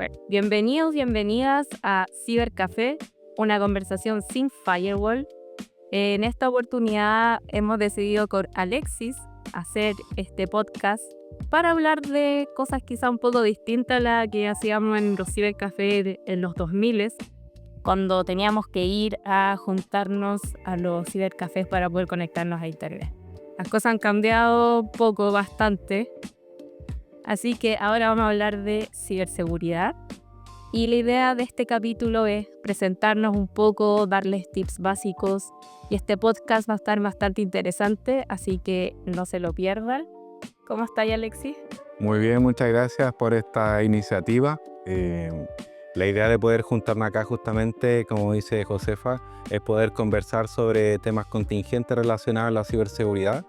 Bueno, bienvenidos, bienvenidas a Cibercafé, una conversación sin firewall. En esta oportunidad hemos decidido con Alexis hacer este podcast para hablar de cosas quizá un poco distintas a las que hacíamos en los cibercafés en los 2000, cuando teníamos que ir a juntarnos a los cibercafés para poder conectarnos a internet. Las cosas han cambiado poco, bastante. Así que ahora vamos a hablar de ciberseguridad. Y la idea de este capítulo es presentarnos un poco, darles tips básicos. Y este podcast va a estar bastante interesante, así que no se lo pierdan. ¿Cómo estás, Alexis? Muy bien, muchas gracias por esta iniciativa. La idea de poder juntarnos acá justamente, como dice Josefa, es poder conversar sobre temas contingentes relacionados a la ciberseguridad,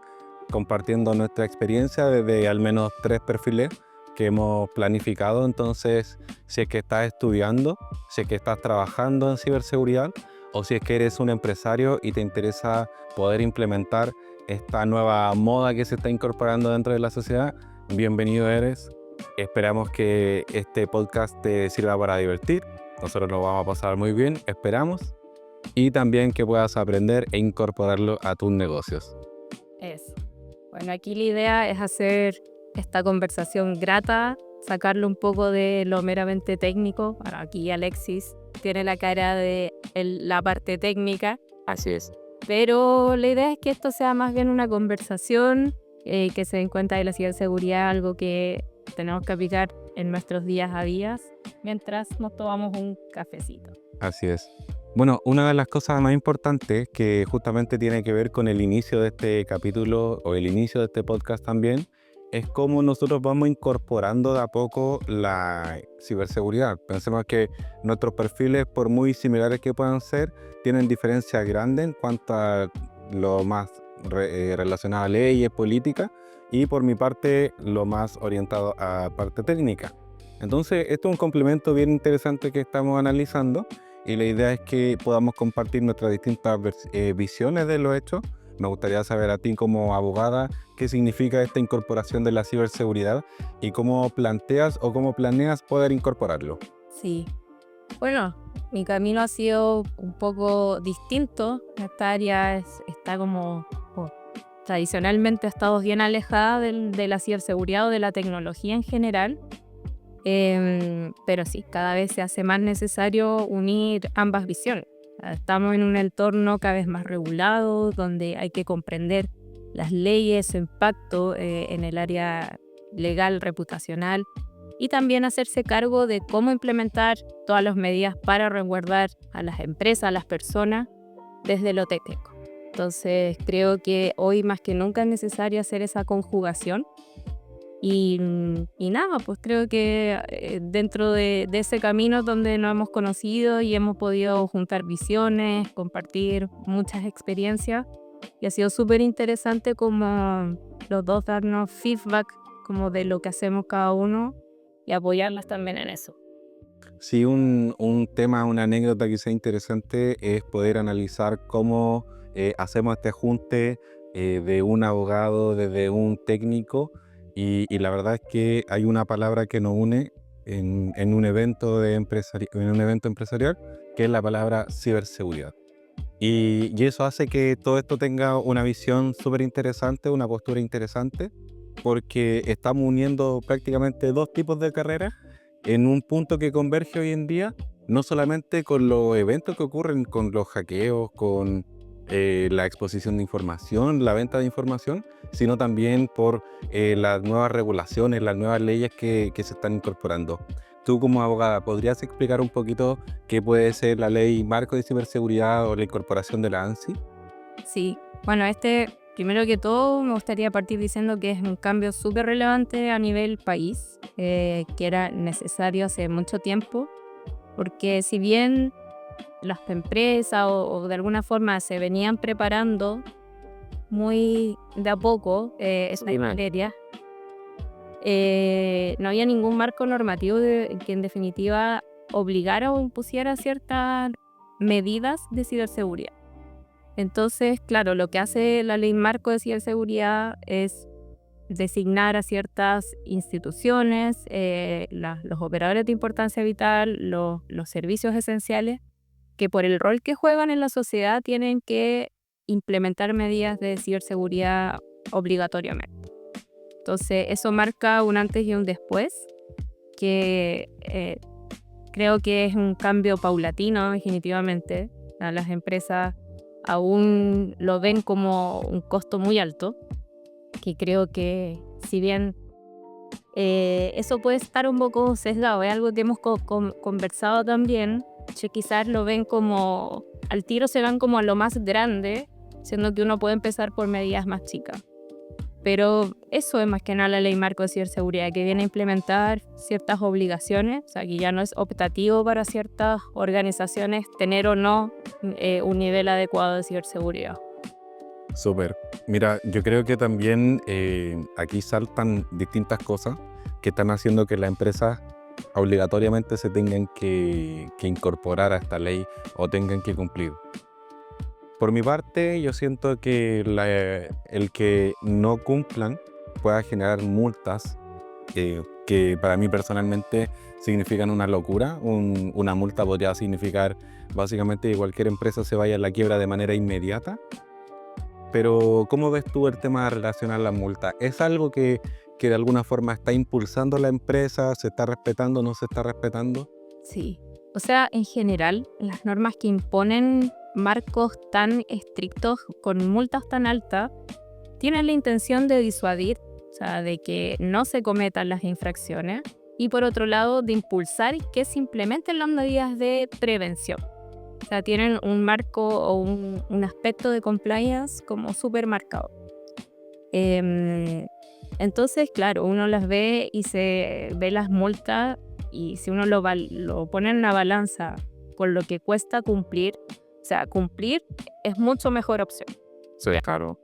compartiendo nuestra experiencia desde al menos 3 perfiles que hemos planificado. Entonces, si es que estás estudiando, si es que estás trabajando en ciberseguridad o si es que eres un empresario y te interesa poder implementar esta nueva moda que se está incorporando dentro de la sociedad, bienvenido eres. Esperamos que este podcast te sirva para divertir. Nosotros nos vamos a pasar muy bien, esperamos. Y también que puedas aprender e incorporarlo a tus negocios. Eso. Bueno, aquí la idea es hacer esta conversación grata, sacarle un poco de lo meramente técnico. Bueno, aquí Alexis tiene la cara de la parte técnica. Así es. Pero la idea es que esto sea más bien una conversación, que se den cuenta de la ciberseguridad, algo que tenemos que aplicar en nuestros días a días, mientras nos tomamos un cafecito. Así es. Bueno, una de las cosas más importantes que justamente tiene que ver con el inicio de este capítulo o el inicio de este podcast también, es cómo nosotros vamos incorporando de a poco la ciberseguridad. Pensemos que nuestros perfiles, por muy similares que puedan ser, tienen diferencias grandes en cuanto a lo más relacionado a leyes, políticas, y por mi parte, lo más orientado a parte técnica. Entonces, esto es un complemento bien interesante que estamos analizando y la idea es que podamos compartir nuestras distintas visiones de los hechos. Me gustaría saber a ti como abogada qué significa esta incorporación de la ciberseguridad y cómo planteas o cómo planeas poder incorporarlo. Sí. Bueno, mi camino ha sido un poco distinto. Esta área está como, tradicionalmente ha estado bien alejada de la ciberseguridad o de la tecnología en general. Pero sí, cada vez se hace más necesario unir ambas visiones. Estamos en un entorno cada vez más regulado, donde hay que comprender las leyes, su impacto en el área legal, reputacional, y también hacerse cargo de cómo implementar todas las medidas para resguardar a las empresas, a las personas, desde lo técnico. Entonces, creo que hoy más que nunca es necesario hacer esa conjugación. Y nada, pues creo que dentro de ese camino donde nos hemos conocido y hemos podido juntar visiones, compartir muchas experiencias, y ha sido súper interesante como los dos darnos feedback como de lo que hacemos cada uno y apoyarlas también en eso. Sí, un tema, una anécdota que sea interesante es poder analizar cómo hacemos este junte de un abogado, desde un técnico, y la verdad es que hay una palabra que nos une en un evento en un evento empresarial, que es la palabra ciberseguridad. Y eso hace que todo esto tenga una visión súper interesante, una postura interesante, porque estamos uniendo prácticamente 2 tipos de carreras en un punto que converge hoy en día, no solamente con los eventos que ocurren, con los hackeos, con la exposición de información, la venta de información, sino también por las nuevas regulaciones, las nuevas leyes que se están incorporando. Tú como abogada, ¿podrías explicar un poquito qué puede ser la ley marco de ciberseguridad o la incorporación de la ANSI? Sí, bueno, primero que todo, me gustaría partir diciendo que es un cambio súper relevante a nivel país, que era necesario hace mucho tiempo, porque si bien las empresas o de alguna forma se venían preparando muy de a poco esta materia, no había ningún marco normativo que en definitiva obligara o impusiera ciertas medidas de ciberseguridad. Entonces, claro, lo que hace la ley marco de ciberseguridad es designar a ciertas instituciones, los operadores de importancia vital, los servicios esenciales, que por el rol que juegan en la sociedad tienen que implementar medidas de ciberseguridad obligatoriamente. Entonces, eso marca un antes y un después, que creo que es un cambio paulatino, definitivamente. Las empresas aún lo ven como un costo muy alto, que creo que si bien eso puede estar un poco sesgado, es algo que hemos conversado también, que quizás lo ven como, al tiro se van como a lo más grande, siendo que uno puede empezar por medidas más chicas. Pero eso es más que nada la ley marco de ciberseguridad, que viene a implementar ciertas obligaciones, o sea, que ya no es optativo para ciertas organizaciones tener o no un nivel adecuado de ciberseguridad. Súper. Mira, yo creo que también aquí saltan distintas cosas que están haciendo que las empresas obligatoriamente se tengan que incorporar a esta ley o tengan que cumplir. Por mi parte, yo siento que el que no cumplan pueda generar multas que para mí personalmente significan una locura. Una multa podría significar básicamente que cualquier empresa se vaya a la quiebra de manera inmediata. Pero ¿cómo ves tú el tema relacionado a la multa? ¿Es algo que de alguna forma está impulsando la empresa? ¿Se está respetando o no se está respetando? Sí, o sea, en general, las normas que imponen marcos tan estrictos con multas tan altas tienen la intención de disuadir, o sea, de que no se cometan las infracciones, y por otro lado, de impulsar que se implementen las medidas de prevención. O sea, tienen un marco o un aspecto de compliance como súper marcado. Entonces, claro, uno las ve y se ve las multas, y si uno lo pone en una balanza con lo que cuesta cumplir, o sea, cumplir es mucho mejor opción. Sí, claro.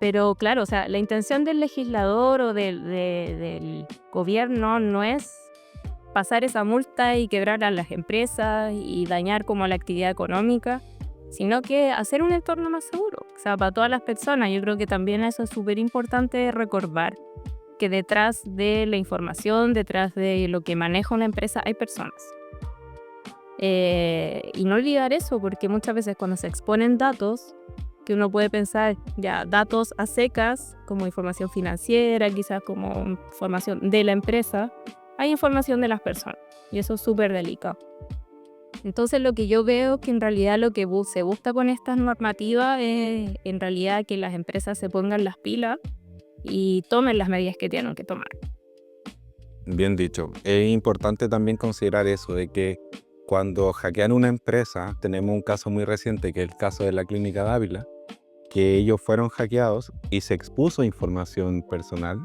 Pero claro, o sea, la intención del legislador o del gobierno no es pasar esa multa y quebrar a las empresas y dañar como la actividad económica, sino que hacer un entorno más seguro, o sea, para todas las personas. Yo creo que también eso es súper importante recordar, que detrás de la información, detrás de lo que maneja una empresa, hay personas. Y no olvidar eso, porque muchas veces cuando se exponen datos, que uno puede pensar, ya, datos a secas, como información financiera, quizás como información de la empresa, hay información de las personas, y eso es súper delicado. Entonces lo que yo veo que en realidad lo que se busca con estas normativas es en realidad que las empresas se pongan las pilas y tomen las medidas que tienen que tomar. Bien dicho. Es importante también considerar eso, de que cuando hackean una empresa, tenemos un caso muy reciente, que es el caso de la Clínica Dávila, que ellos fueron hackeados y se expuso información personal.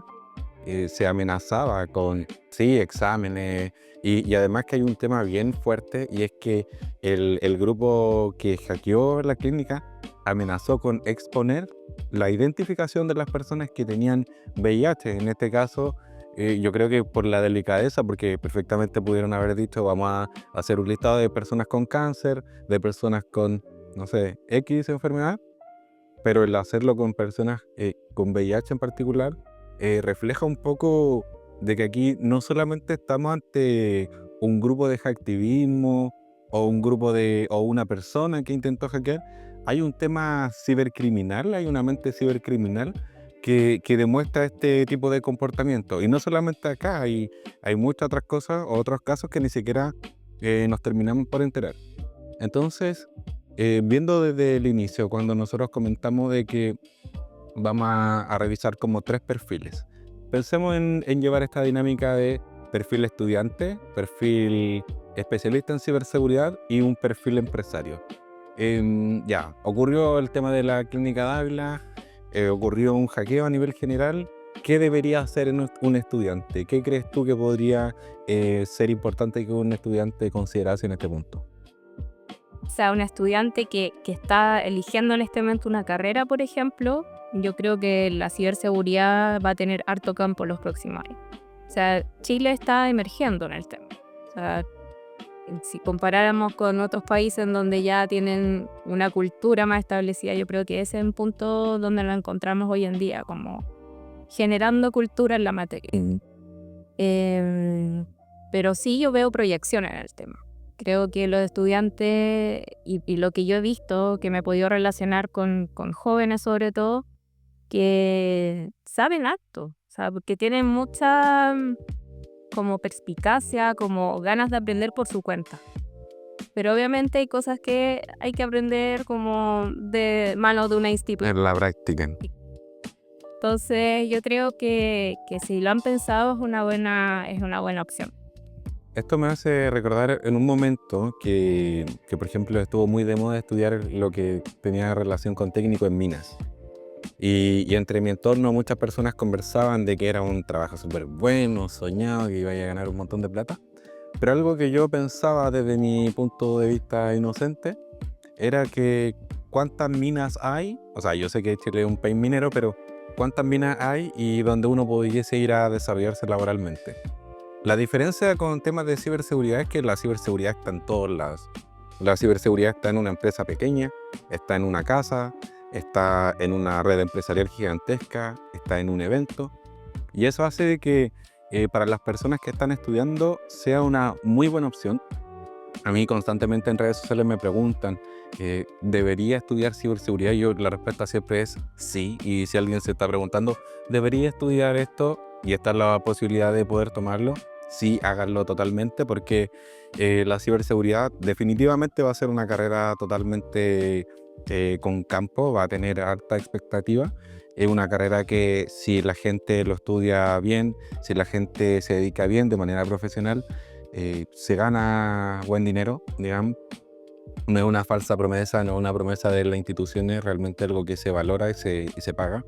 Se amenazaba con, sí, exámenes, y además que hay un tema bien fuerte, y es que el grupo que hackeó la clínica amenazó con exponer la identificación de las personas que tenían VIH. En este caso, yo creo que por la delicadeza, porque perfectamente pudieron haber dicho, vamos a hacer un listado de personas con cáncer, de personas con, no sé, X enfermedad, pero el hacerlo con personas con VIH en particular, refleja un poco de que aquí no solamente estamos ante un grupo de hacktivismo o o una persona que intentó hackear. Hay un tema cibercriminal, hay una mente cibercriminal que demuestra este tipo de comportamiento. Y no solamente acá, hay muchas otras cosas o otros casos que ni siquiera nos terminamos por enterar. Entonces, viendo desde el inicio, cuando nosotros comentamos de que vamos a revisar como 3 perfiles. Pensemos en llevar esta dinámica de perfil estudiante, perfil especialista en ciberseguridad y un perfil empresario. Ya, ocurrió el tema de la Clínica Dávila, ocurrió un hackeo a nivel general. ¿Qué debería hacer un estudiante? ¿Qué crees tú que podría ser importante que un estudiante considerase en este punto? O sea, un estudiante que está eligiendo en este momento una carrera, por ejemplo, yo creo que la ciberseguridad va a tener harto campo los próximos años. O sea, Chile está emergiendo en el tema. O sea, si comparáramos con otros países en donde ya tienen una cultura más establecida, yo creo que ese es un punto donde lo encontramos hoy en día, como generando cultura en la materia. Pero sí yo veo proyección en el tema. Creo que los estudiantes y lo que yo he visto, que me he podido relacionar con jóvenes sobre todo, que saben harto, o sea, porque tienen mucha como perspicacia, como ganas de aprender por su cuenta. Pero obviamente hay cosas que hay que aprender como de mano de una institución. En la práctica. Entonces yo creo que si lo han pensado es una buena opción. Esto me hace recordar en un momento que, por ejemplo, estuvo muy de moda estudiar lo que tenía relación con técnico en minas. Y entre mi entorno muchas personas conversaban de que era un trabajo súper bueno, soñado, que iba a ganar un montón de plata. Pero algo que yo pensaba desde mi punto de vista inocente era que cuántas minas hay, o sea, yo sé que Chile es un país minero, pero cuántas minas hay y donde uno pudiese ir a desarrollarse laboralmente. La diferencia con temas de ciberseguridad es que la ciberseguridad está en todos lados. La ciberseguridad está en una empresa pequeña, está en una casa, está en una red empresarial gigantesca, está en un evento. Y eso hace de que para las personas que están estudiando sea una muy buena opción. A mí constantemente en redes sociales me preguntan, ¿debería estudiar ciberseguridad? Y yo la respuesta siempre es sí. Y si alguien se está preguntando, ¿debería estudiar esto? Y está la posibilidad de poder tomarlo, sí, háganlo totalmente, porque la ciberseguridad definitivamente va a ser una carrera totalmente con campo, va a tener harta expectativa. Es una carrera que si la gente lo estudia bien, si la gente se dedica bien de manera profesional, se gana buen dinero, digamos. No es una falsa promesa, no es una promesa de las instituciones, realmente algo que se valora y se paga.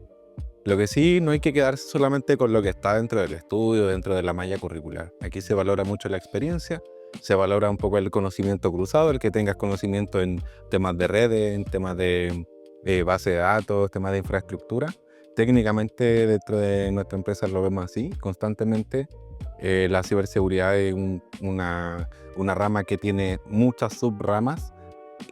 Lo que sí, no hay que quedarse solamente con lo que está dentro del estudio, dentro de la malla curricular. Aquí se valora mucho la experiencia, se valora un poco el conocimiento cruzado, el que tengas conocimiento en temas de redes, en temas de base de datos, temas de infraestructura. Técnicamente dentro de nuestra empresa lo vemos así, constantemente. La ciberseguridad es una rama que tiene muchas subramas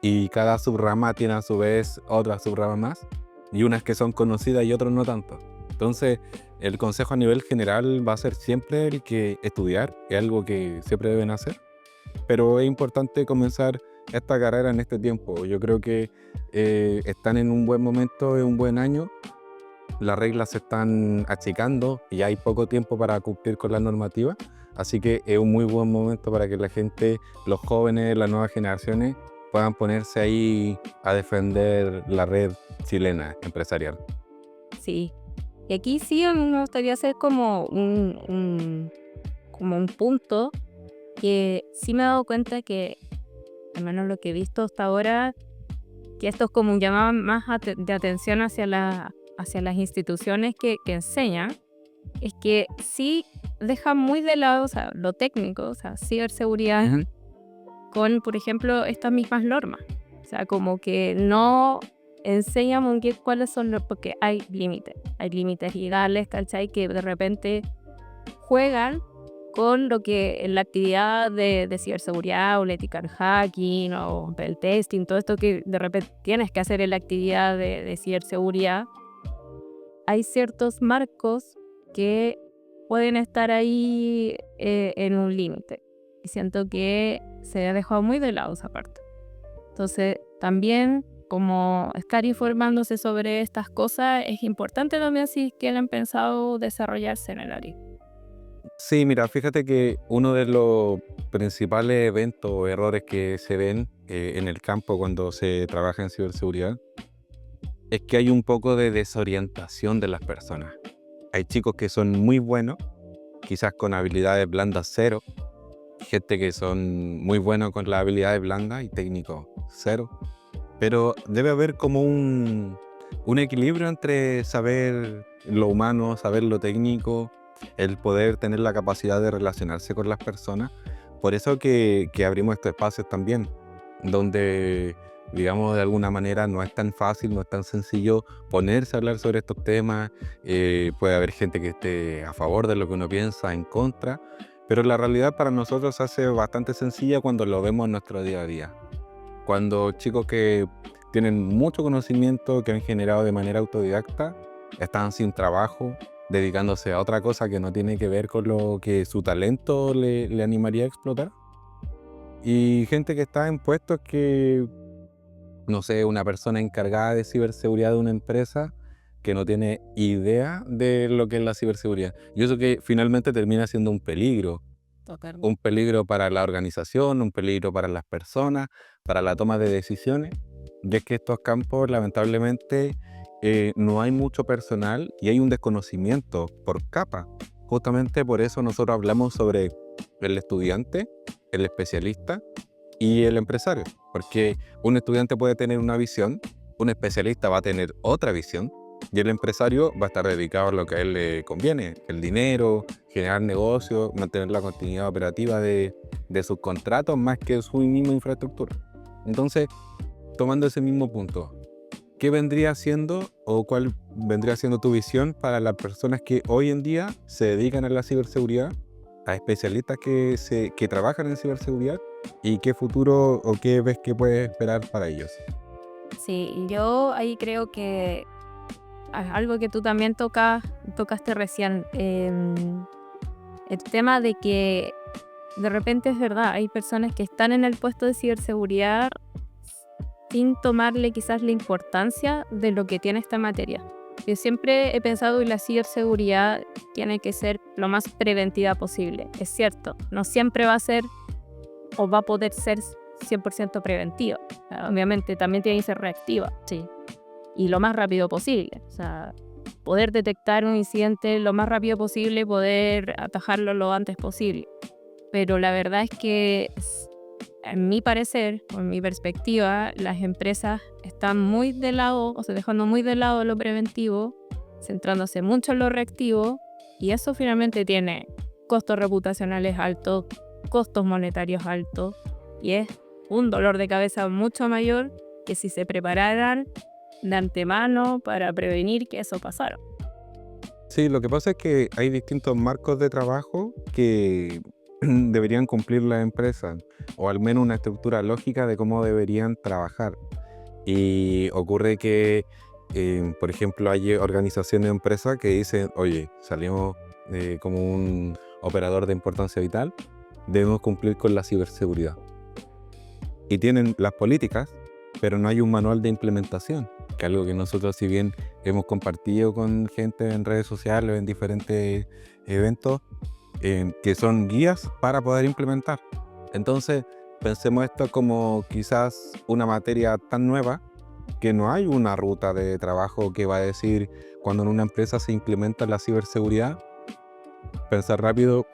y cada subrama tiene a su vez otra subrama más, y unas que son conocidas y otras no tanto. Entonces, el consejo a nivel general va a ser siempre el que estudiar, es algo que siempre deben hacer, pero es importante comenzar esta carrera en este tiempo. Yo creo que están en un buen momento, en un buen año, las reglas se están achicando y hay poco tiempo para cumplir con la normativa, así que es un muy buen momento para que la gente, los jóvenes, las nuevas generaciones, puedan ponerse ahí a defender la red chilena empresarial. Sí. Y aquí sí me gustaría hacer como como un punto que sí me he dado cuenta que, al menos lo que he visto hasta ahora, que esto es como un llamado más de atención hacia las instituciones que enseñan, es que sí dejan muy de lado, o sea, lo técnico, o sea, ciberseguridad, con, por ejemplo, estas mismas normas. O sea, como que no enseñan muy bien cuáles son los, porque hay límites legales, ¿cachai? Que de repente juegan con lo que en la actividad de ciberseguridad o el ethical hacking o el testing, todo esto que de repente tienes que hacer en la actividad de ciberseguridad, hay ciertos marcos que pueden estar ahí en un límite. Y siento que se ha dejado muy de lado esa parte. Entonces, también como estar informándose sobre estas cosas es importante también si quieren pensado desarrollarse en el área. Sí, mira, fíjate que uno de los principales eventos o errores que se ven en el campo cuando se trabaja en ciberseguridad es que hay un poco de desorientación de las personas. Hay chicos que son muy buenos, quizás con habilidades blandas cero, gente que son muy buenos con las habilidades blandas y técnicos cero, pero debe haber como un equilibrio entre saber lo humano, saber lo técnico, el poder tener la capacidad de relacionarse con las personas. Por eso que abrimos estos espacios también, donde, digamos, de alguna manera no es tan fácil, no es tan sencillo ponerse a hablar sobre estos temas. Puede haber gente que esté a favor de lo que uno piensa, en contra, pero la realidad para nosotros se hace bastante sencilla cuando lo vemos en nuestro día a día. Cuando chicos que tienen mucho conocimiento, que han generado de manera autodidacta, están sin trabajo, dedicándose a otra cosa que no tiene que ver con lo que su talento le animaría a explotar. Y gente que está en puestos que, no sé, una persona encargada de ciberseguridad de una empresa que no tiene idea de lo que es la ciberseguridad. Y eso que finalmente termina siendo Totalmente. un peligro para la organización, un peligro para las personas, para la toma de decisiones. Y es que estos campos, lamentablemente, no hay mucho personal y hay un desconocimiento por capa. Justamente por eso nosotros hablamos sobre el estudiante, el especialista y el empresario. Porque un estudiante puede tener una visión, un especialista va a tener otra visión y el empresario va a estar dedicado a lo que a él le conviene, el dinero, generar negocios, mantener la continuidad operativa de sus contratos más que su misma infraestructura. Entonces, tomando ese mismo punto, ¿qué vendría siendo o cuál vendría siendo tu visión para las personas que hoy en día se dedican a la ciberseguridad, a especialistas que trabajan en ciberseguridad y qué futuro o qué ves que puedes esperar para ellos? Sí, yo ahí creo que algo que tú también tocaste recién, el tema de que de repente es verdad, hay personas que están en el puesto de ciberseguridad sin tomarle quizás la importancia de lo que tiene esta materia. Yo siempre he pensado que la ciberseguridad tiene que ser lo más preventiva posible. Es cierto, no siempre va a ser o va a poder ser 100% preventiva. Obviamente también tiene que ser reactiva. Sí. Y lo más rápido posible. O sea, poder detectar un incidente lo más rápido posible, poder atajarlo lo antes posible. Pero la verdad es que, en mi parecer, o en mi perspectiva, las empresas están muy de lado, o sea, dejando muy de lado lo preventivo, centrándose mucho en lo reactivo, y eso finalmente tiene costos reputacionales altos, costos monetarios altos, y es un dolor de cabeza mucho mayor que si se prepararan de antemano para prevenir que eso pasara. Sí, lo que pasa es que hay distintos marcos de trabajo que deberían cumplir las empresas, o al menos una estructura lógica de cómo deberían trabajar. Y ocurre que, por ejemplo, hay organizaciones de empresas que dicen, oye, salimos como un operador de importancia vital, debemos cumplir con la ciberseguridad. Y tienen las políticas, pero no hay un manual de implementación, que es algo que nosotros, si bien hemos compartido con gente en redes sociales o en diferentes eventos, que son guías para poder implementar. Entonces, pensemos esto como quizás una materia tan nueva que no hay una ruta de trabajo que va a decir cuando en una empresa se implementa la ciberseguridad, pensar rápido,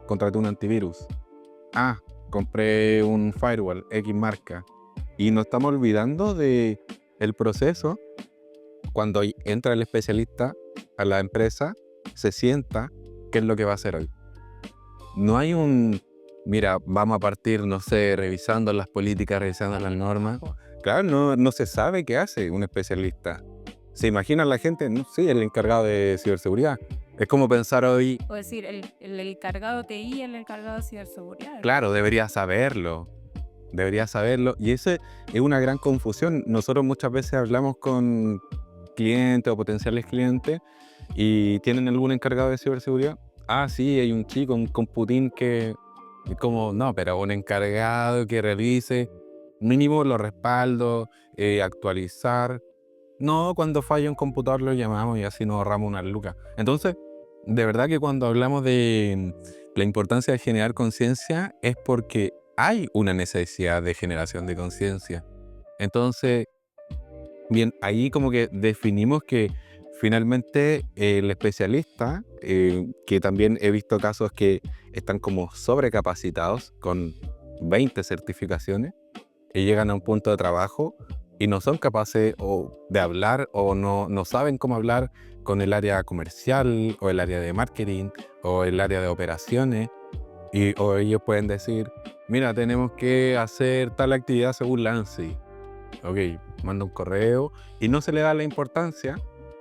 contraté un antivirus, compré un firewall, X marca. Y nos estamos olvidando de el proceso cuando entra el especialista a la empresa, se sienta, ¿qué es lo que va a hacer hoy? No hay mira, vamos a partir, no sé, revisando las políticas, revisando las normas. Claro, no se sabe qué hace un especialista. ¿Se imagina la gente? No, sí, el encargado de ciberseguridad. Es como pensar hoy, O decir, el encargado de TI y el encargado de ciberseguridad. claro, debería saberlo. Debería saberlo. Y esa es una gran confusión. Nosotros muchas veces hablamos con clientes o potenciales clientes y tienen algún encargado de ciberseguridad. Sí, hay un chico, un computín que es como, no, pero un encargado que revise mínimo los respaldos, actualizar. No, cuando falla un computador lo llamamos y así nos ahorramos unas lucas. Entonces, de verdad que cuando hablamos de la importancia de generar conciencia es porque hay una necesidad de generación de conciencia. Entonces, bien, ahí como que definimos que finalmente el especialista, que también he visto casos que están como sobrecapacitados con 20 certificaciones y llegan a un punto de trabajo y no son capaces de hablar o no saben cómo hablar con el área comercial o el área de marketing o el área de operaciones o ellos pueden decir, mira, tenemos que hacer tal actividad según la ANSI. Ok, manda un correo y no se le da la importancia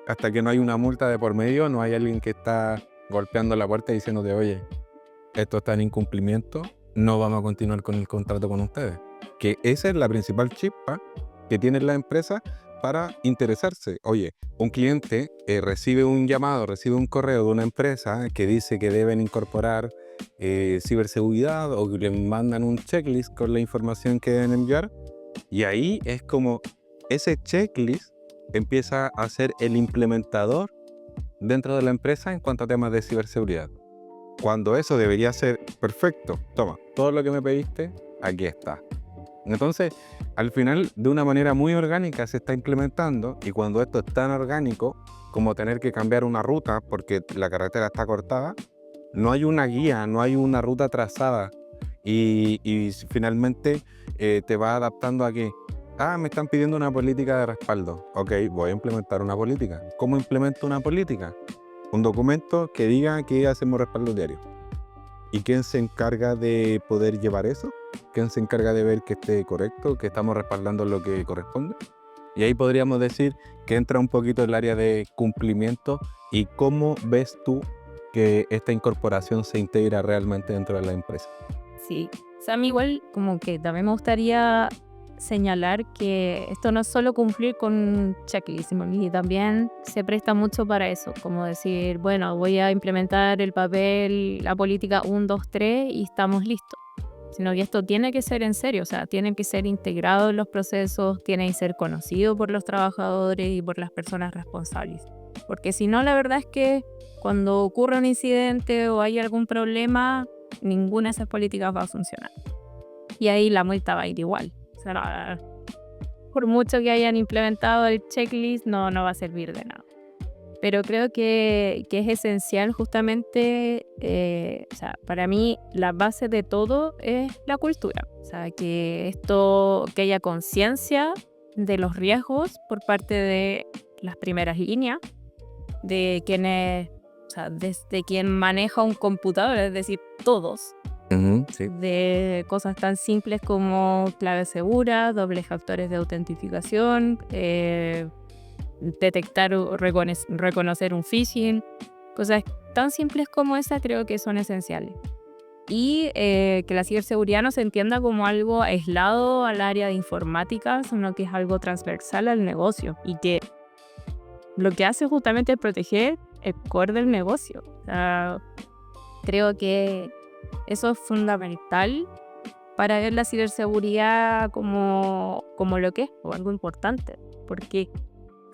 hasta que no hay una multa de por medio, no hay alguien que está golpeando la puerta diciéndote, oye, esto está en incumplimiento, no vamos a continuar con el contrato con ustedes. Que esa es la principal chispa que tienen las empresas para interesarse. Oye, un cliente recibe un llamado, recibe un correo de una empresa que dice que deben incorporar ciberseguridad, o que le mandan un checklist con la información que deben enviar, y ahí es como ese checklist empieza a ser el implementador dentro de la empresa en cuanto a temas de ciberseguridad. Cuando eso debería ser perfecto, toma, todo lo que me pediste, aquí está. Entonces, al final, de una manera muy orgánica se está implementando, y cuando esto es tan orgánico como tener que cambiar una ruta porque la carretera está cortada, no hay una guía, no hay una ruta trazada, y finalmente te va adaptando a que, me están pidiendo una política de respaldo. Ok, voy a implementar una política. ¿Cómo implemento una política? Un documento que diga que hacemos respaldo diario. ¿Y quién se encarga de poder llevar eso? ¿Quién se encarga de ver que esté correcto, que estamos respaldando lo que corresponde? Y ahí podríamos decir que entra un poquito el área de cumplimiento. ¿Y cómo ves tú que esta incorporación se integra realmente dentro de la empresa? Sí, o sea, a mí igual como que también me gustaría señalar que esto no es solo cumplir con un checklist, sino que también se presta mucho para eso, como decir, bueno, voy a implementar el papel, la política 1, 2, 3 y estamos listos. Sino que esto tiene que ser en serio, o sea, tiene que ser integrado en los procesos, tiene que ser conocido por los trabajadores y por las personas responsables. Porque si no, la verdad es que cuando ocurre un incidente o hay algún problema, ninguna de esas políticas va a funcionar. Y ahí la multa va a ir igual. O sea, por mucho que hayan implementado el checklist, no va a servir de nada. Pero creo que es esencial justamente, o sea, para mí la base de todo es la cultura. O sea, que haya conciencia de los riesgos por parte de las primeras líneas, de quienes, o sea, desde quien maneja un computador, es decir, todos. Sí. De cosas tan simples como clave segura, dobles factores de autentificación, detectar o reconocer un phishing, cosas tan simples como esa creo que son esenciales. Y que la ciberseguridad no se entienda como algo aislado al área de informática, sino que es algo transversal al negocio y que lo que hace justamente es proteger el core del negocio. O sea, creo que eso es fundamental para ver la ciberseguridad como lo que es, o algo importante, porque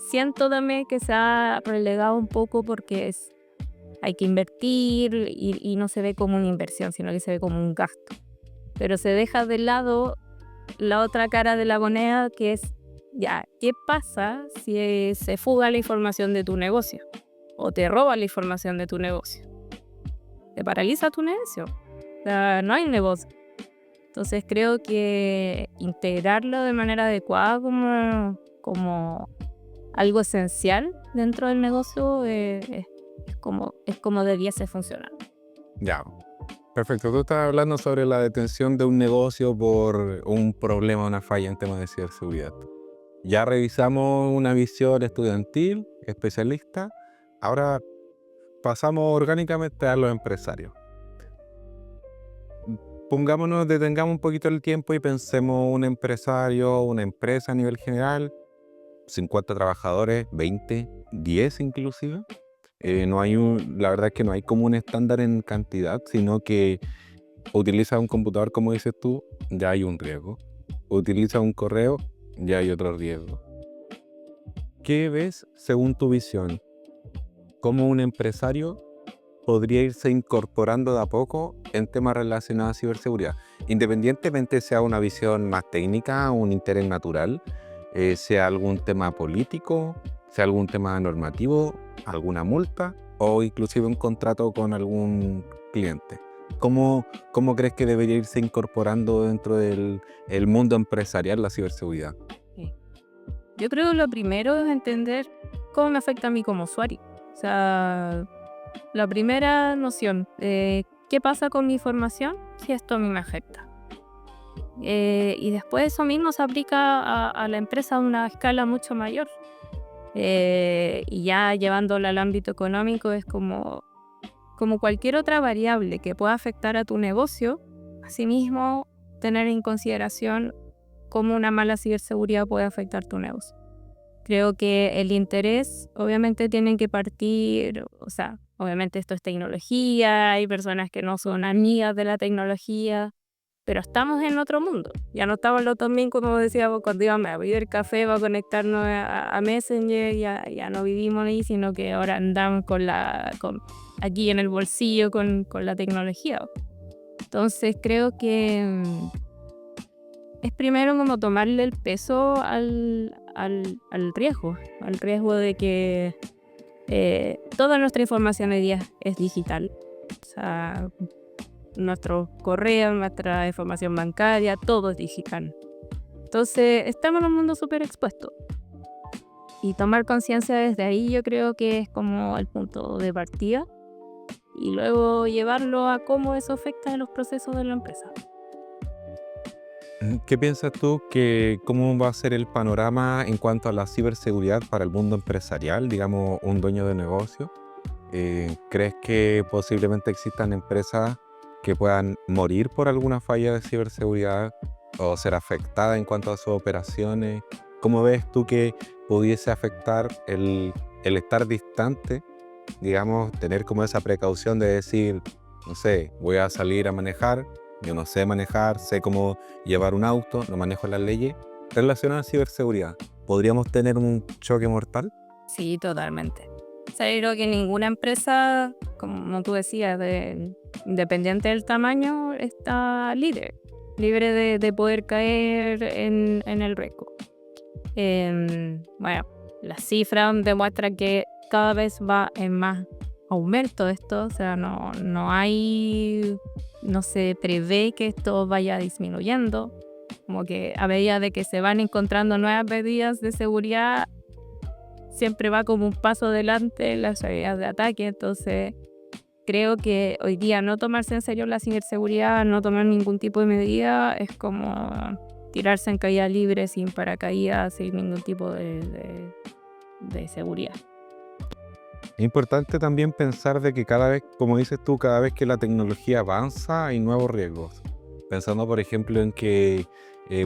siento también que se ha relegado un poco porque hay que invertir y no se ve como una inversión, sino que se ve como un gasto. Pero se deja de lado la otra cara de la moneda, que es, ya, ¿qué pasa si se fuga la información de tu negocio? O te roba la información de tu negocio. Te paraliza tu negocio. O sea, no hay negocio. Entonces creo que integrarlo de manera adecuada como algo esencial dentro del negocio es como debiese funcionar. Ya, perfecto. Tú estás hablando sobre la detención de un negocio por un problema, una falla en temas de ciberseguridad. Ya revisamos una visión estudiantil, especialista. Ahora pasamos orgánicamente a los empresarios. Detengamos un poquito el tiempo y pensemos un empresario, una empresa a nivel general, 50 trabajadores, 20, 10 inclusive. La verdad es que no hay como un estándar en cantidad, sino que utiliza un computador, como dices tú, ya hay un riesgo. Utiliza un correo, ya hay otro riesgo. ¿Qué ves según tu visión? ¿Cómo un empresario podría irse incorporando de a poco en temas relacionados a ciberseguridad? Independientemente sea una visión más técnica, un interés natural, sea algún tema político, sea algún tema normativo, alguna multa o inclusive un contrato con algún cliente. ¿Cómo crees que debería irse incorporando dentro del el mundo empresarial la ciberseguridad? Sí. Yo creo que lo primero es entender cómo me afecta a mí como usuario. O sea, la primera noción, ¿qué pasa con mi información si esto a mí me afecta? Y después eso mismo se aplica a la empresa a una escala mucho mayor. Y ya llevándola al ámbito económico es como como cualquier otra variable que pueda afectar a tu negocio, asimismo, tener en consideración cómo una mala ciberseguridad puede afectar tu negocio. Creo que el interés, obviamente, tienen que partir, o sea, obviamente esto es tecnología, hay personas que no son amigas de la tecnología, pero estamos en otro mundo. Ya no estamos los domingos, como decíamos, cuando íbamos a abrir el café, va a conectarnos a Messenger, ya no vivimos ahí, sino que ahora andamos aquí en el bolsillo con la tecnología. Entonces creo que es primero como tomarle el peso al riesgo de que toda nuestra información hoy día es digital. O sea, nuestro correo, nuestra información bancaria, todo es digital. Entonces, estamos en un mundo súper expuesto. Y tomar conciencia desde ahí yo creo que es como el punto de partida. Y luego llevarlo a cómo eso afecta en los procesos de la empresa. ¿Qué piensas tú que cómo va a ser el panorama en cuanto a la ciberseguridad para el mundo empresarial, digamos, un dueño de negocio? ¿Crees que posiblemente existan empresas que puedan morir por alguna falla de ciberseguridad o ser afectadas en cuanto a sus operaciones? ¿Cómo ves tú que pudiese afectar el estar distante, digamos, tener como esa precaución de decir, no sé, voy a salir a manejar, yo no sé manejar, sé cómo llevar un auto, no manejo las leyes relacionadas a ciberseguridad? ¿Podríamos tener un choque mortal? Sí, totalmente. O sea, yo creo que ninguna empresa, como tú decías, independiente del tamaño, está libre de poder caer en el riesgo. Bueno, las cifras demuestran que cada vez va en más aumento esto, o sea, no se prevé que esto vaya disminuyendo, como que a medida de que se van encontrando nuevas medidas de seguridad, siempre va como un paso adelante las seguridad de ataque. Entonces creo que hoy día no tomarse en serio la ciberseguridad, no tomar ningún tipo de medida, es como tirarse en caída libre, sin paracaídas, sin ningún tipo de seguridad. Es importante también pensar de que cada vez, como dices tú, cada vez que la tecnología avanza hay nuevos riesgos. Pensando, por ejemplo, en que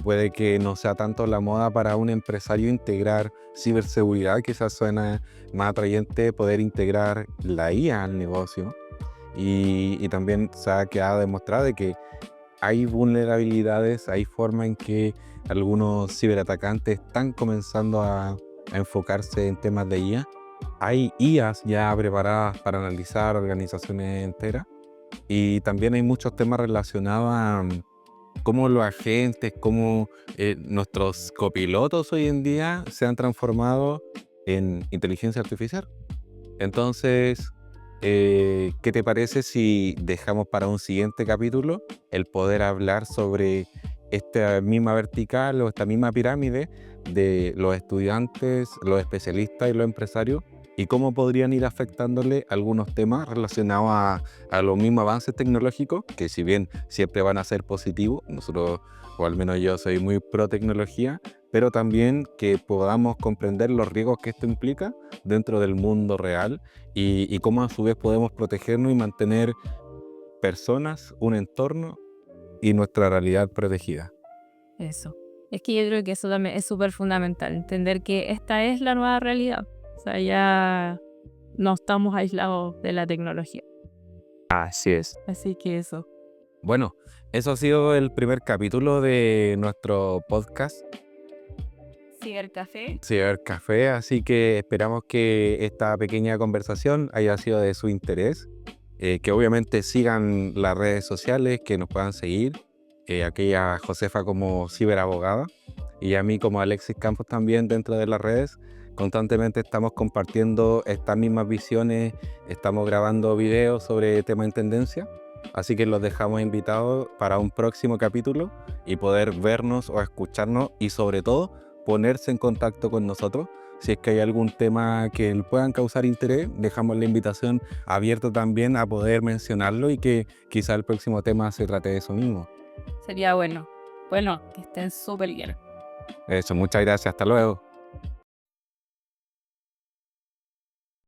puede que no sea tanto la moda para un empresario integrar ciberseguridad, quizás suena más atrayente poder integrar la IA al negocio. Y también se ha quedado demostrado de que hay vulnerabilidades, hay formas en que algunos ciberatacantes están comenzando a enfocarse en temas de IA. Hay IAs ya preparadas para analizar organizaciones enteras y también hay muchos temas relacionados a cómo los agentes, cómo nuestros copilotos hoy en día se han transformado en inteligencia artificial. Entonces, ¿qué te parece si dejamos para un siguiente capítulo el poder hablar sobre esta misma vertical o esta misma pirámide de los estudiantes, los especialistas y los empresarios y cómo podrían ir afectándole algunos temas relacionados a los mismos avances tecnológicos, que si bien siempre van a ser positivos, nosotros, o al menos yo soy muy pro tecnología, pero también que podamos comprender los riesgos que esto implica dentro del mundo real y cómo a su vez podemos protegernos y mantener personas, un entorno y nuestra realidad protegida. Eso. Es que yo creo que eso también es súper fundamental, entender que esta es la nueva realidad. O sea, ya no estamos aislados de la tecnología. Así es. Así que eso. Bueno, eso ha sido el primer capítulo de nuestro podcast Cibercafé. Cibercafé, así que esperamos que esta pequeña conversación haya sido de su interés, que obviamente sigan las redes sociales, que nos puedan seguir, aquella Josefa como ciberabogada y a mí como Alexis Campos también dentro de las redes. Constantemente estamos compartiendo estas mismas visiones, estamos grabando videos sobre temas en tendencia, así que los dejamos invitados para un próximo capítulo y poder vernos o escucharnos y sobre todo ponerse en contacto con nosotros. Si es que hay algún tema que puedan causar interés, dejamos la invitación abierta también a poder mencionarlo y que quizá el próximo tema se trate de eso mismo. Sería bueno. Bueno, que estén súper bien. Eso, muchas gracias. Hasta luego.